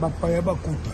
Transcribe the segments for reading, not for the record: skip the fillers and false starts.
bapaya bakota.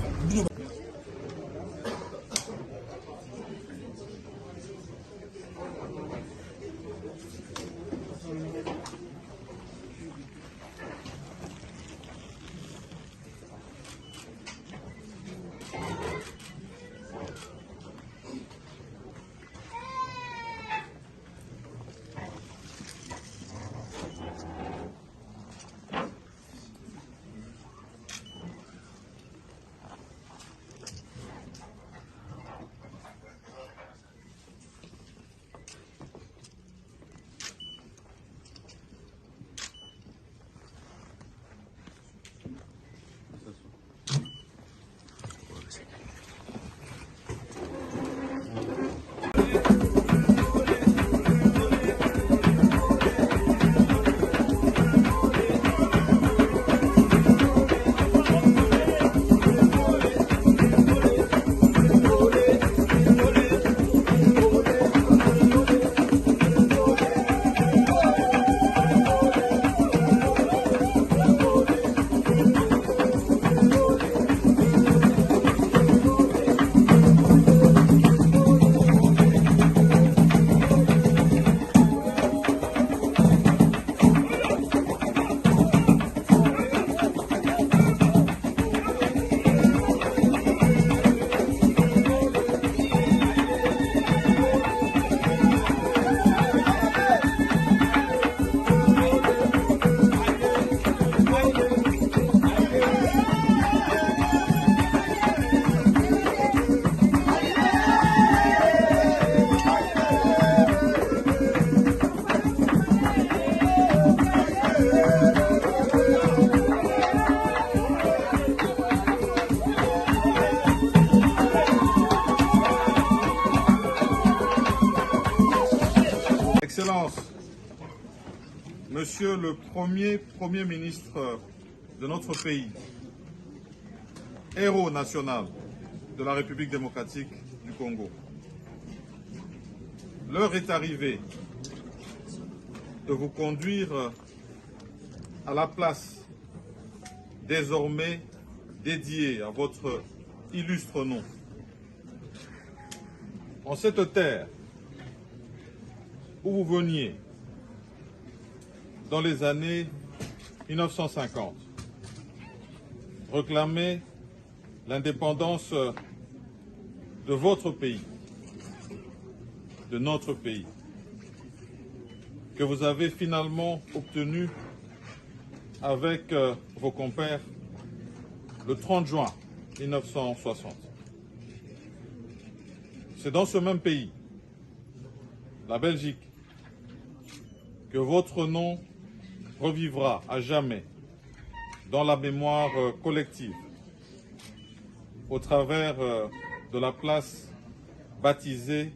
Excellence, Monsieur le Premier ministre de notre pays, héros national de la République démocratique du Congo, l'heure est arrivée de vous conduire à la place désormais dédiée à votre illustre nom. En cette terre où vous veniez dans les années 1950, réclamer l'indépendance de votre pays, de notre pays, que vous avez finalement obtenu avec vos compères le 30 juin 1960. C'est dans ce même pays, la Belgique, que votre nom revivra à jamais dans la mémoire collective au travers de la place baptisée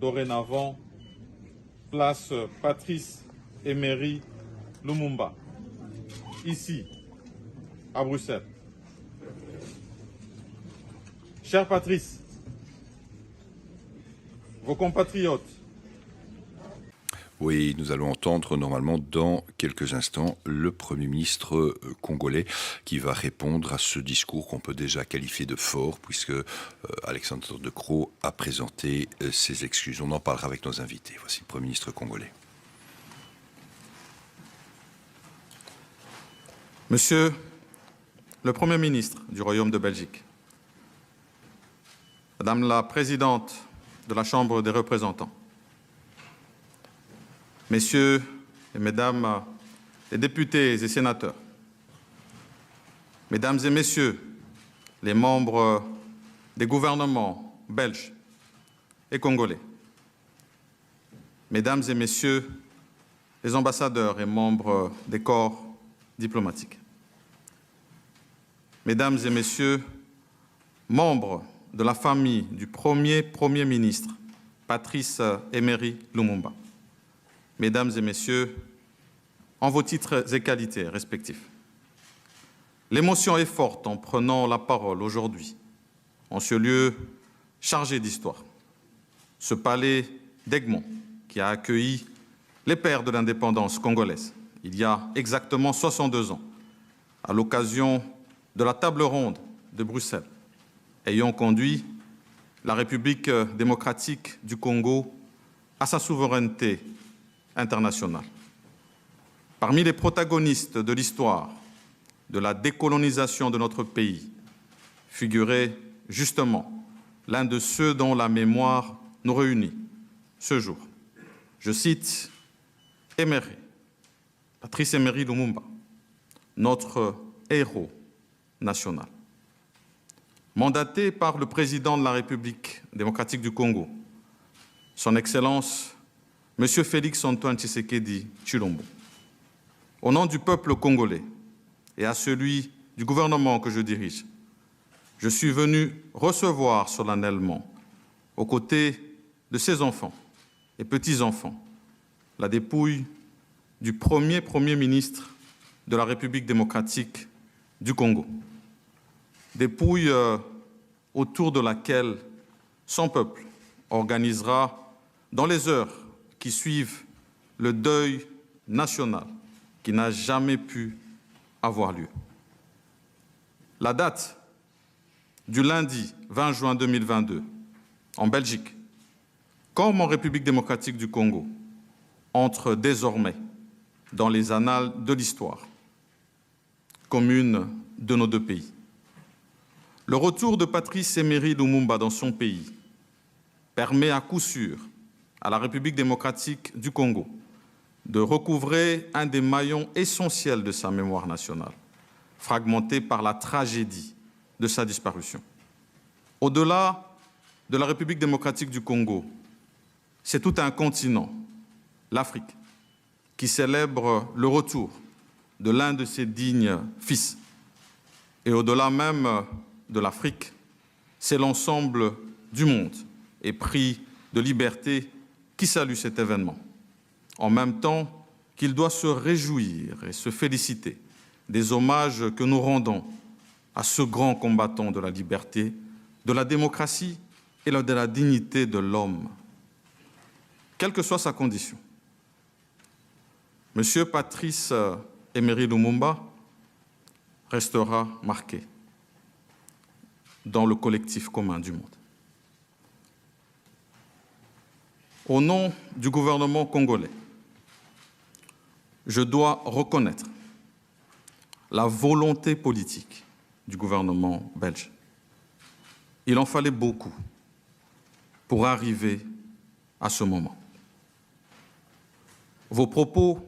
dorénavant place Patrice Emery Lumumba, ici à Bruxelles. Cher Patrice, vos compatriotes. Oui, nous allons entendre normalement dans quelques instants le Premier ministre congolais qui va répondre à ce discours qu'on peut déjà qualifier de fort puisque Alexandre De Croo a présenté ses excuses. On en parlera avec nos invités. Voici le Premier ministre congolais. Monsieur le Premier ministre du Royaume de Belgique, Madame la Présidente de la Chambre des représentants, Messieurs et Mesdames les députés et sénateurs, Mesdames et Messieurs les membres des gouvernements belges et congolais, Mesdames et Messieurs les ambassadeurs et membres des corps diplomatiques, Mesdames et Messieurs, membres de la famille du Premier ministre, Patrice Emery Lumumba, Mesdames et Messieurs, en vos titres et qualités respectifs. L'émotion est forte en prenant la parole aujourd'hui, en ce lieu chargé d'histoire, ce palais d'Egmont qui a accueilli les pères de l'indépendance congolaise il y a exactement 62 ans, à l'occasion de la table ronde de Bruxelles, ayant conduit la République démocratique du Congo à sa souveraineté internationale. Parmi les protagonistes de l'histoire de la décolonisation de notre pays figurait justement l'un de ceux dont la mémoire nous réunit ce jour. Je cite Emery, Patrice Emery Lumumba, notre héros national. Mandaté par le président de la République démocratique du Congo, son Excellence, M. Félix Antoine Tshisekedi Tshilombo, au nom du peuple congolais et à celui du gouvernement que je dirige, je suis venu recevoir solennellement, aux côtés de ses enfants et petits-enfants, la dépouille du premier ministre de la République démocratique du Congo. Dépouille autour de laquelle son peuple organisera dans les heures qui suivent le deuil national qui n'a jamais pu avoir lieu. La date du lundi 20 juin 2022, en Belgique, comme en République démocratique du Congo, entre désormais dans les annales de l'histoire commune de nos deux pays. Le retour de Patrice Emery Lumumba dans son pays permet à coup sûr à la République démocratique du Congo de recouvrer un des maillons essentiels de sa mémoire nationale, fragmenté par la tragédie de sa disparition. Au-delà de la République démocratique du Congo, c'est tout un continent, l'Afrique, qui célèbre le retour de l'un de ses dignes fils. Et au-delà même de l'Afrique, c'est l'ensemble du monde épris de liberté qui salue cet événement, en même temps qu'il doit se réjouir et se féliciter des hommages que nous rendons à ce grand combattant de la liberté, de la démocratie et de la dignité de l'homme, quelle que soit sa condition. Monsieur Patrice Emery Lumumba restera marqué dans le collectif commun du monde. Au nom du gouvernement congolais, je dois reconnaître la volonté politique du gouvernement belge. Il en fallait beaucoup pour arriver à ce moment. Vos propos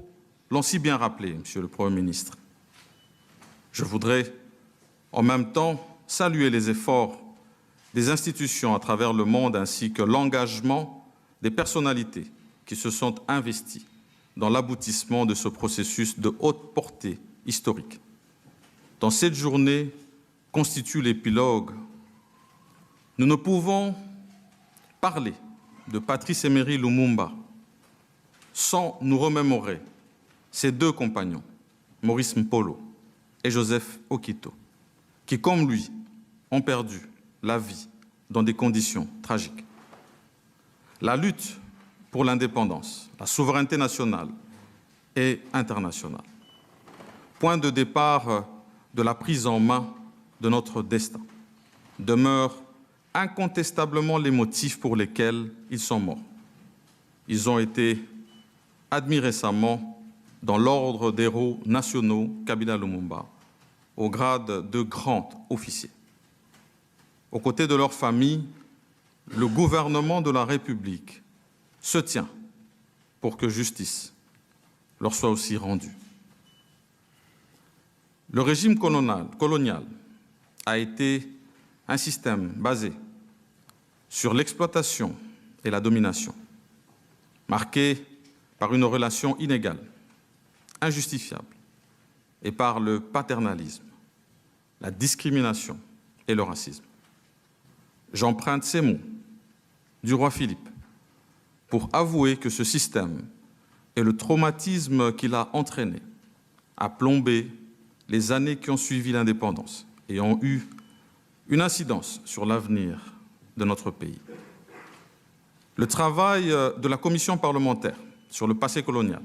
l'ont si bien rappelé, Monsieur le Premier ministre. Je voudrais en même temps saluer les efforts des institutions à travers le monde ainsi que l'engagement des personnalités qui se sont investies dans l'aboutissement de ce processus de haute portée historique. Dans cette journée constitue l'épilogue, nous ne pouvons parler de Patrice Emery Lumumba sans nous remémorer ses deux compagnons, Maurice Mpolo et Joseph Okito, qui, comme lui, ont perdu la vie dans des conditions tragiques. La lutte pour l'indépendance, la souveraineté nationale et internationale, point de départ de la prise en main de notre destin, demeurent incontestablement les motifs pour lesquels ils sont morts. Ils ont été admis récemment dans l'ordre des héros nationaux Kabila Lumumba, au grade de grand officier. Aux côtés de leurs familles, le gouvernement de la République se tient pour que justice leur soit aussi rendue. Le régime colonial a été un système basé sur l'exploitation et la domination, marqué par une relation inégale, injustifiable, et par le paternalisme, la discrimination et le racisme. J'emprunte ces mots du roi Philippe pour avouer que ce système et le traumatisme qu'il a entraîné a plombé les années qui ont suivi l'indépendance et ont eu une incidence sur l'avenir de notre pays. Le travail de la commission parlementaire sur le passé colonial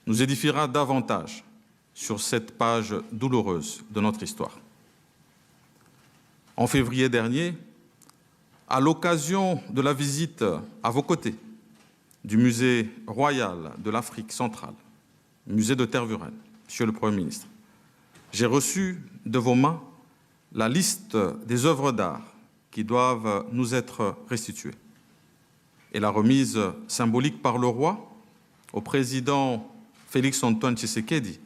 nous édifiera davantage sur cette page douloureuse de notre histoire. En février dernier, à l'occasion de la visite à vos côtés du Musée royal de l'Afrique centrale, musée de Tervuren, Monsieur le Premier ministre, j'ai reçu de vos mains la liste des œuvres d'art qui doivent nous être restituées et la remise symbolique par le roi au président Félix-Antoine Tshisekedi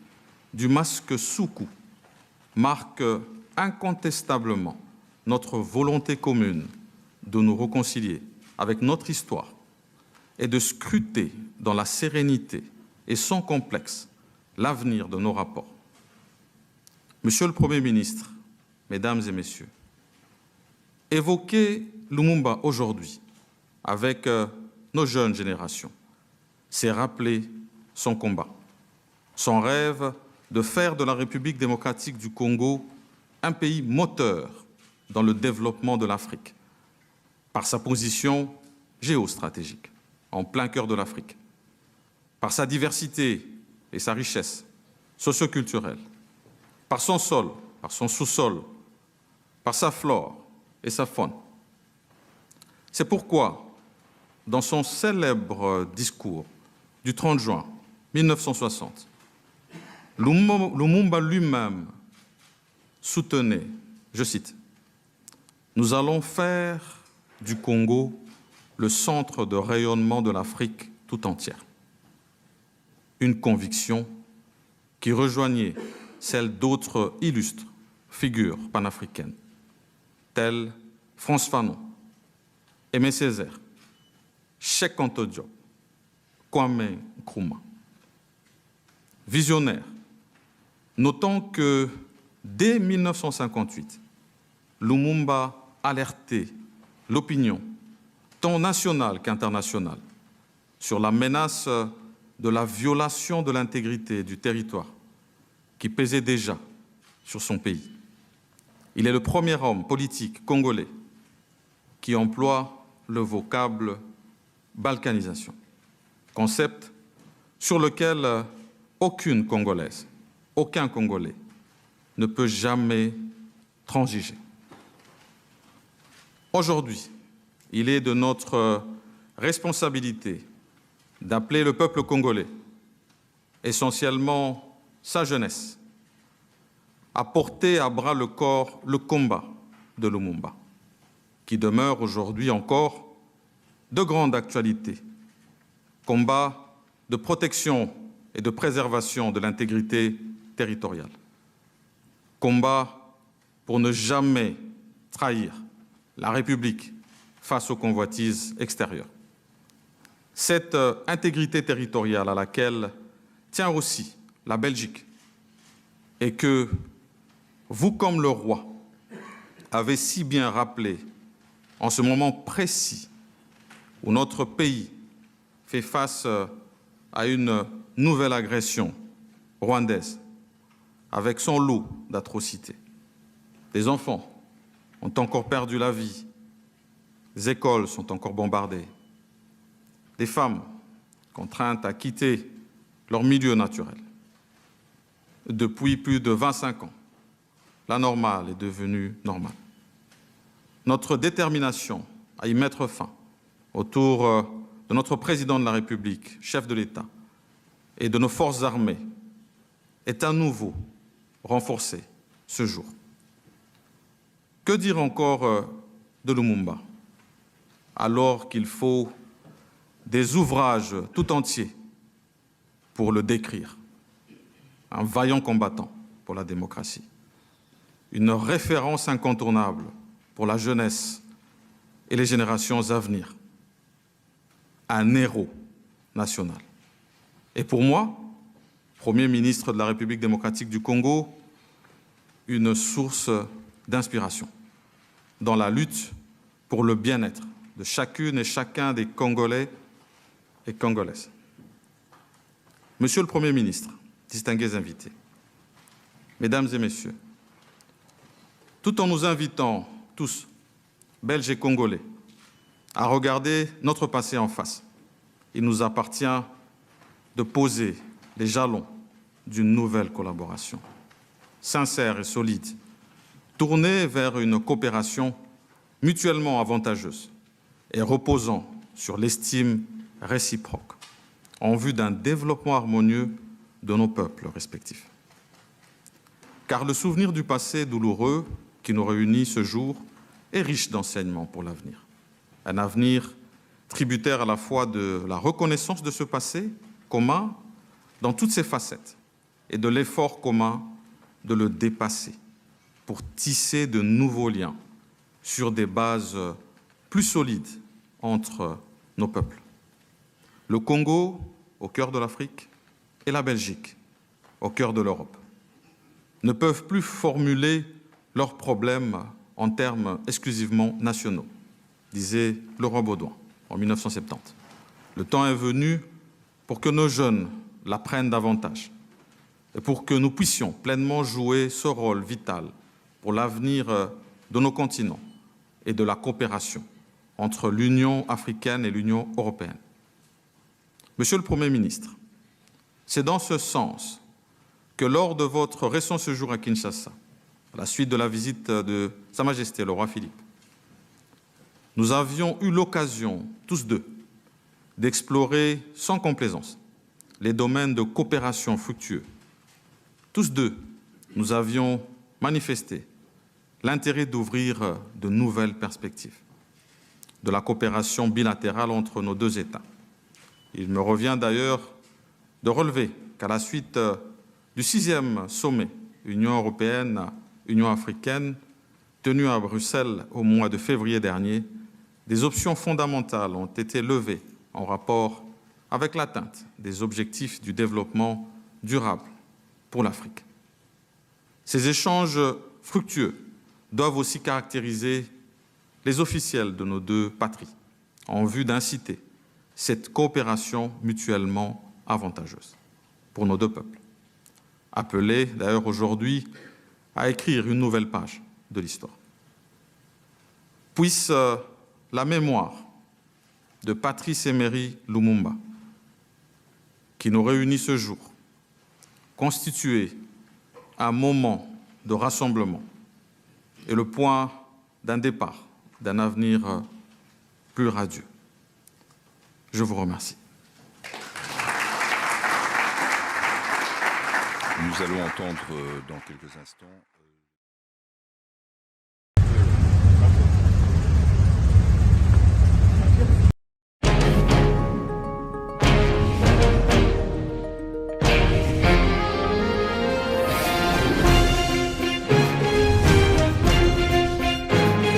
du masque Soukou marque incontestablement notre volonté commune de nous réconcilier avec notre histoire et de scruter dans la sérénité et sans complexe l'avenir de nos rapports. Monsieur le Premier ministre, Mesdames et Messieurs, évoquer Lumumba aujourd'hui avec nos jeunes générations, c'est rappeler son combat, son rêve de faire de la République démocratique du Congo un pays moteur dans le développement de l'Afrique, par sa position géostratégique, en plein cœur de l'Afrique, par sa diversité et sa richesse socioculturelle, par son sol, par son sous-sol, par sa flore et sa faune. C'est pourquoi, dans son célèbre discours du 30 juin 1960, Lumumba lui-même soutenait, je cite, « Nous allons faire du Congo le centre de rayonnement de l'Afrique tout entière ». Une conviction qui rejoignait celle d'autres illustres figures panafricaines, telles Frantz Fanon, Aimé Césaire, Cheikh Anta Diop, Kwame Nkrumah. Visionnaire, notons que dès 1958, Lumumba alertait l'opinion, tant nationale qu'internationale, sur la menace de la violation de l'intégrité du territoire qui pesait déjà sur son pays. Il est le premier homme politique congolais qui emploie le vocable balkanisation, concept sur lequel aucune Congolaise, aucun Congolais ne peut jamais transiger. Aujourd'hui, il est de notre responsabilité d'appeler le peuple congolais, essentiellement sa jeunesse, à porter à bras le corps le combat de Lumumba, qui demeure aujourd'hui encore de grande actualité. Combat de protection et de préservation de l'intégrité territoriale. Combat pour ne jamais trahir la République face aux convoitises extérieures. Cette intégrité territoriale à laquelle tient aussi la Belgique et que vous, comme le roi, avez si bien rappelé en ce moment précis où notre pays fait face à une nouvelle agression rwandaise avec son lot d'atrocités. Des enfants ont encore perdu la vie, les écoles sont encore bombardées, des femmes contraintes à quitter leur milieu naturel. Depuis plus de 25 ans, la normale est devenue normale. Notre détermination à y mettre fin autour de notre président de la République, chef de l'État, et de nos forces armées est à nouveau renforcée ce jour. Que dire encore de Lumumba, alors qu'il faut des ouvrages tout entiers pour le décrire? Un vaillant combattant pour la démocratie, une référence incontournable pour la jeunesse et les générations à venir, un héros national. Et pour moi, Premier ministre de la République démocratique du Congo, une source d'inspiration dans la lutte pour le bien-être de chacune et chacun des Congolais et Congolaises. Monsieur le Premier ministre, distingués invités, Mesdames et Messieurs, tout en nous invitant tous, Belges et Congolais, à regarder notre passé en face, il nous appartient de poser les jalons d'une nouvelle collaboration, sincère et solide, tournée vers une coopération mutuellement avantageuse et reposant sur l'estime réciproque en vue d'un développement harmonieux de nos peuples respectifs. Car le souvenir du passé douloureux qui nous réunit ce jour est riche d'enseignements pour l'avenir. Un avenir tributaire à la fois de la reconnaissance de ce passé commun dans toutes ses facettes et de l'effort commun de le dépasser pour tisser de nouveaux liens sur des bases plus solides entre nos peuples. Le Congo, au cœur de l'Afrique, et la Belgique, au cœur de l'Europe, ne peuvent plus formuler leurs problèmes en termes exclusivement nationaux, disait Laurent Baudouin en 1970. Le temps est venu pour que nos jeunes l'apprennent davantage et pour que nous puissions pleinement jouer ce rôle vital pour l'avenir de nos continents et de la coopération entre l'Union africaine et l'Union européenne. Monsieur le Premier ministre, c'est dans ce sens que lors de votre récent séjour à Kinshasa, à la suite de la visite de Sa Majesté le roi Philippe, nous avions eu l'occasion, tous deux, d'explorer sans complaisance les domaines de coopération fructueux. Tous deux, nous avions manifesté l'intérêt d'ouvrir de nouvelles perspectives de la coopération bilatérale entre nos deux États. Il me revient d'ailleurs de relever qu'à la suite du 6e sommet Union européenne-Union africaine tenu à Bruxelles au mois de février dernier, des options fondamentales ont été levées en rapport avec l'atteinte des objectifs du développement durable pour l'Afrique. Ces échanges fructueux doivent aussi caractériser les officiels de nos deux patries en vue d'inciter cette coopération mutuellement avantageuse pour nos deux peuples, appelés d'ailleurs aujourd'hui à écrire une nouvelle page de l'histoire. Puisse la mémoire de Patrice Emery Lumumba, qui nous réunit ce jour, constituer un moment de rassemblement et le point d'un départ, d'un avenir plus radieux. Je vous remercie. Nous allons entendre dans quelques instants